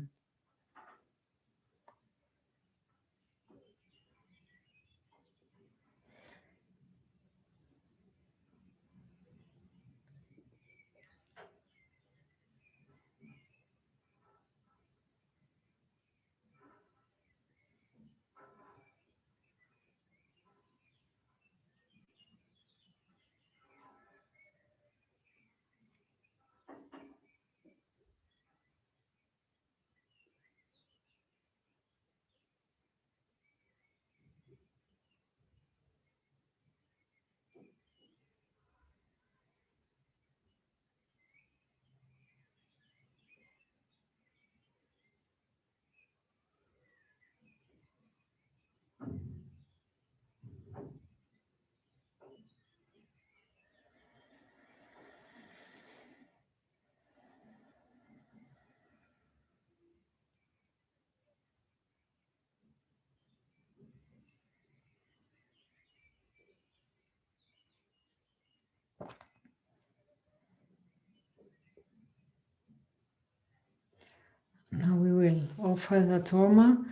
Now we will offer the Torma.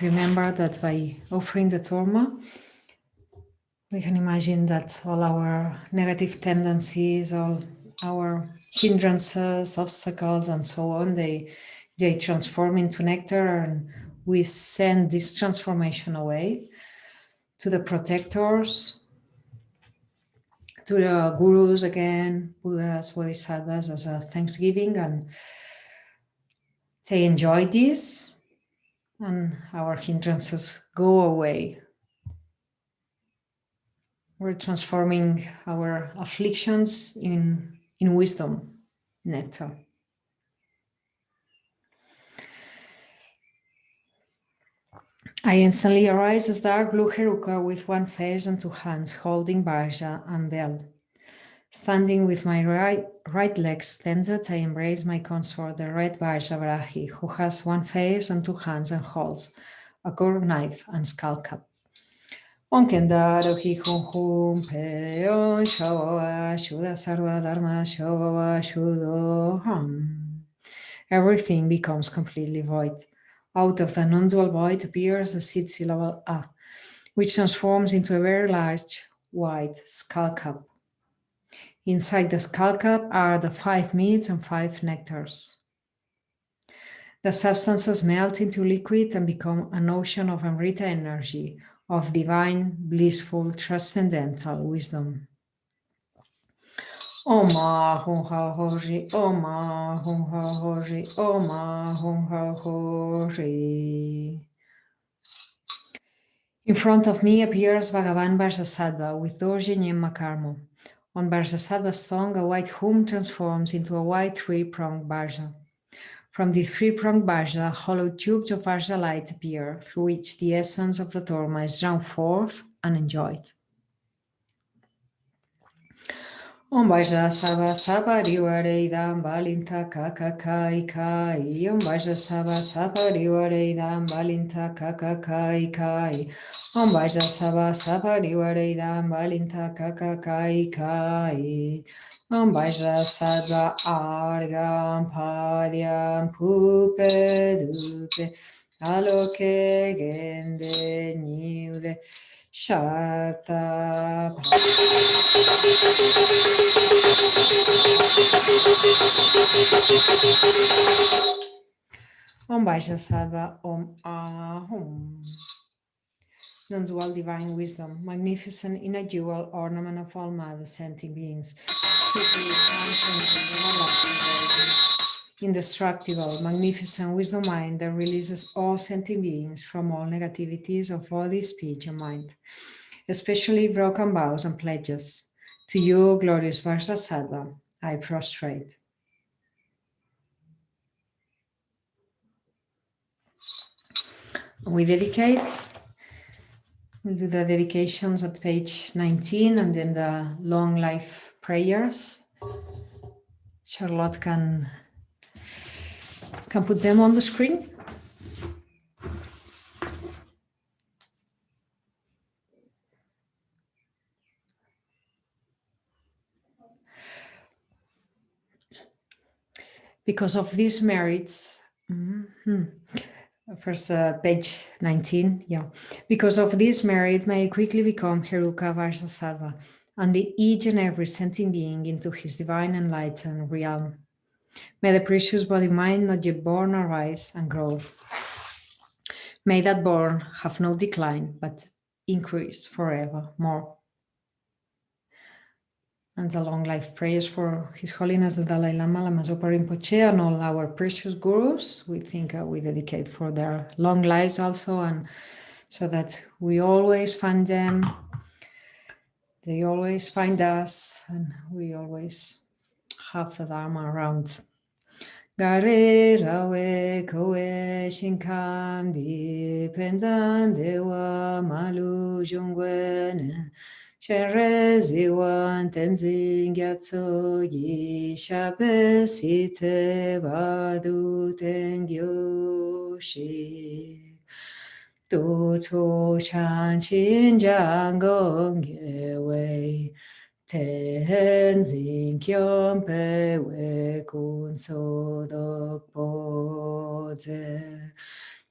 Remember that by offering the Torma, we can imagine that all our negative tendencies, all our hindrances, obstacles, and so on, they transform into nectar, and we send this transformation away to the protectors, to the gurus again, Buddhas, Bodhisattvas, as a thanksgiving, and they enjoy this, and our hindrances go away. We're transforming our afflictions in wisdom, nectar. I instantly arise as dark blue Heruka with 1 face and 2 hands, holding Vajra and bell. Standing with my right leg extended, I embrace my consort, the red Vajravarahi, who has 1 face and 2 hands and holds a curved knife and skull cap. Onkendaro hi hum hum peon shawa shuda sarva dharma shawa shudo ham. Everything becomes completely void. Out of the non-dual void appears the seed syllable A, which transforms into a very large white skull cap. Inside the skull cap are the 5 meats and 5 nectars. The substances melt into liquid and become an ocean of Amrita energy, of divine, blissful, transcendental wisdom. Oma hum ha hori, Oma hum ha hori, Oma hum ha hori. In front of me appears Bhagavan Vajrasattva with Dorje Nyemma Karma. On Vajrasattva's tongue, a white hum transforms into a white 3-pronged Vajra. From the three-pronged Vajra, hollow tubes of Vajra light appear, through which the essence of the Dharma is drawn forth and enjoyed. Om Vajra Sava Sava Rivareidam Balinta Kaka Kai Kai. Om Vajra Sava Sava Rivareidam Balinta Kaka Kai Kai. Om Vajra Sava Sava Rivareidam Balinta Kaka Kai Kai. Om Vajra Sattva Argam Padyam Pupe Dupe Aloke Gende Niude Shata. Om Vajrasattva, Om Ahum. Non-dual divine wisdom, magnificent inner jewel, ornament of all mother sentient beings. Indestructible, magnificent wisdom mind that releases all sentient beings from all negativities of body, speech, and mind, especially broken vows and pledges. To you, glorious Vajrasattva, I prostrate. We dedicate. We'll do the dedications at page 19 and then the long life prayers. Charlotte can put them on the screen. Because of these merits, first page 19, yeah. Because of this merit, may I quickly become Heruka Vajrasattva and lead each and every sentient being into his divine enlightened realm. May the precious body-mind not yet born arise and grow. May that born have no decline, but increase forevermore. And the long life prayers for His Holiness the Dalai Lama, Lama Zopa Rinpoche, and all our precious gurus. We think we dedicate for their long lives also, and so that we always find them, they always find us, and we always have the Dharma around. Gare rawe koe shinkam di pendan dewa malu jungwen cherezi wan tenzing yatso yi shabe site badu tengyo shi tu cho shan chin jang gong ye wei Tenzin kyom pe we kun so dok po ze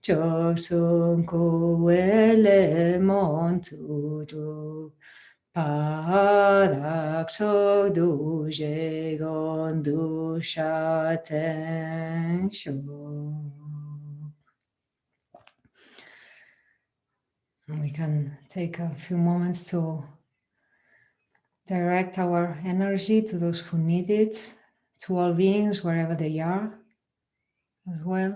chok sum ku we le mon tu dru padak so du je gon du sha ten sho. And we can take a few moments to direct our energy to those who need it, to all beings, wherever they are, as well.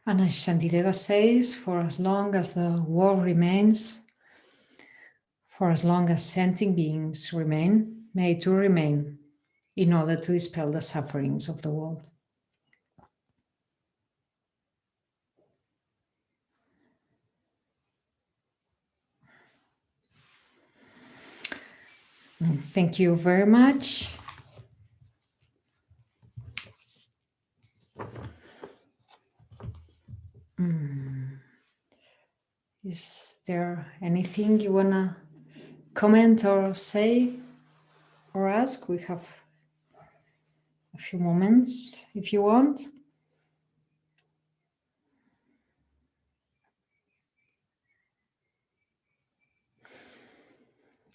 And as Shantideva says, for as long as the world remains, for as long as sentient beings remain, may it too remain, in order to dispel the sufferings of the world. Thank you very much. Is there anything you want to comment or say or ask? We have a few moments if you want.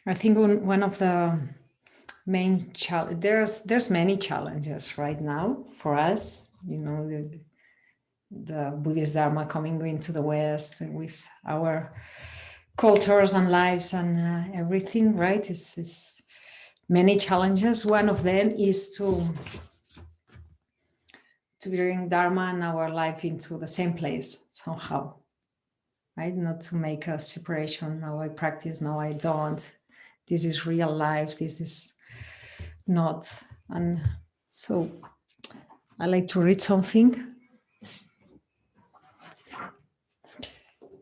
I think one of the main challenge, there's many challenges right now for us, the Buddhist Dharma coming into the West with our cultures and lives and everything, right? It's many challenges. One of them is to bring Dharma and our life into the same place somehow, right? Not to make a separation. Now I practice, now I don't. This is real life. This is not. And so I like to read something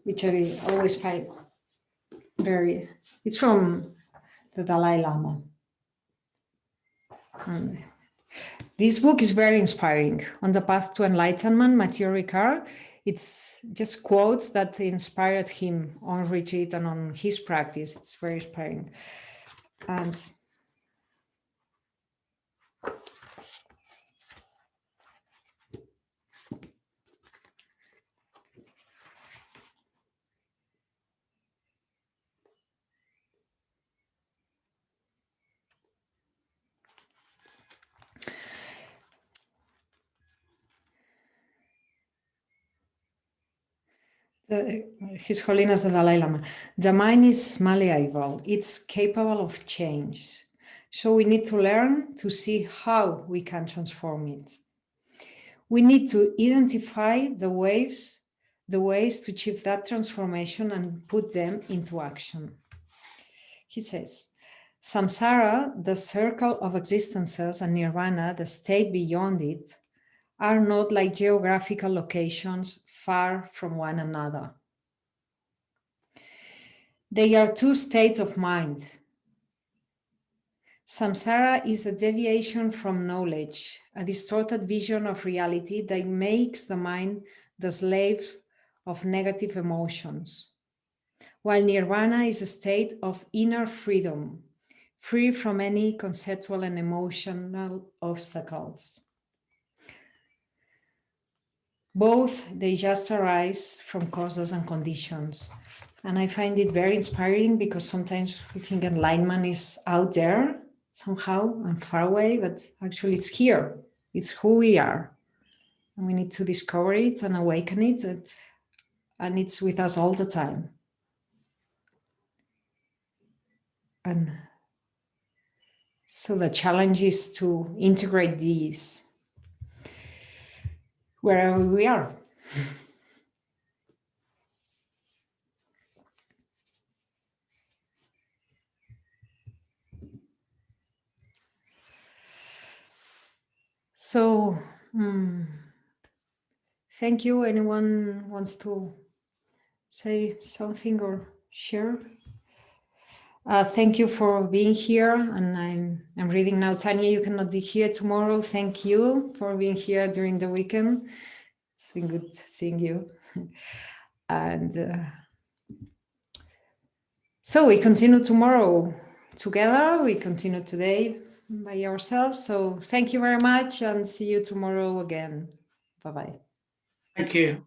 which I always find it's from the Dalai Lama. And this book is very inspiring. On the Path to Enlightenment, Mathieu Ricard, it's just quotes that inspired him on retreat and on his practice. It's very inspiring. And His Holiness the Dalai Lama, the mind is malleable, it's capable of change. So we need to learn to see how we can transform it. We need to identify the ways to achieve that transformation and put them into action. He says, samsara, the circle of existences, and nirvana, the state beyond it, are not like geographical locations far from one another. They are two states of mind. Samsara is a deviation from knowledge, a distorted vision of reality that makes the mind the slave of negative emotions, while nirvana is a state of inner freedom, free from any conceptual and emotional obstacles. Both, they just arise from causes and conditions. And I find it very inspiring because sometimes we think enlightenment is out there somehow and far away, but actually it's here. It's who we are. And we need to discover it and awaken it. And it's with us all the time. And so the challenge is to integrate these wherever we are. So, thank you. Anyone wants to say something or share? Thank you for being here. And I'm reading now. Tanya, you cannot be here tomorrow. Thank you for being here during the weekend. It's been good seeing you. And so we continue tomorrow together. We continue today by ourselves. So thank you very much and see you tomorrow again. Bye-bye.
Thank you.